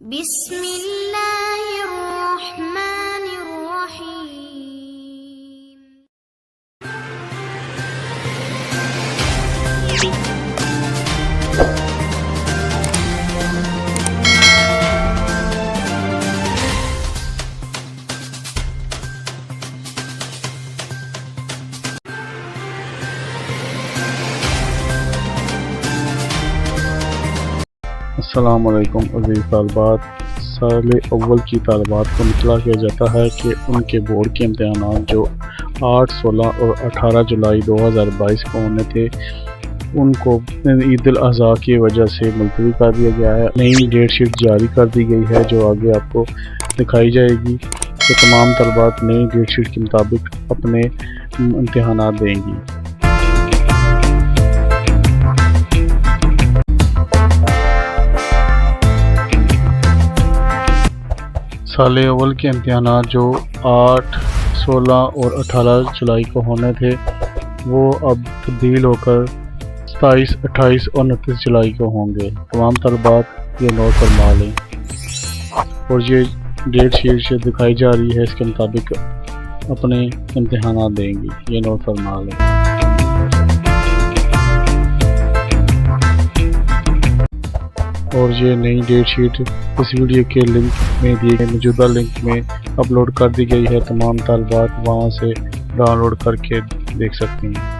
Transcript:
बिस्मिल्लाहिर्रहमानिर्रहीम। अस्सलामुअलैकुम अज़ीज़ तालिबात। साल अव्वल की तालिबात को मुतला किया जाता है कि उनके बोर्ड के इम्तहान जो 8, 16 और 18 जुलाई 2022 को होने थे उनको ईद उल अज़हा की वजह से मुलतवी कर दिया गया है। नई डेट शीट जारी कर दी गई है जो आगे आपको दिखाई जाएगी। तो तमाम तालिबात नई डेट शीट के मुताबिक अपने इम्तहान देंगी। साल अव्वल के इम्तहान जो 8, 16 और 18 जुलाई को होने थे वो अब तब्दील होकर 27, 28 और 29 जुलाई को होंगे। तमाम तलबात ये नोट फरमा लें और ये डेट शीट दिखाई जा रही है, इसके मुताबिक अपने इम्तहान देंगी, ये नोट फरमा लें। और ये नई डेट शीट इस वीडियो के लिंक में दिए गए मौजूदा लिंक में अपलोड कर दी गई है। तमाम तालिबात वहाँ से डाउनलोड करके देख सकती हैं।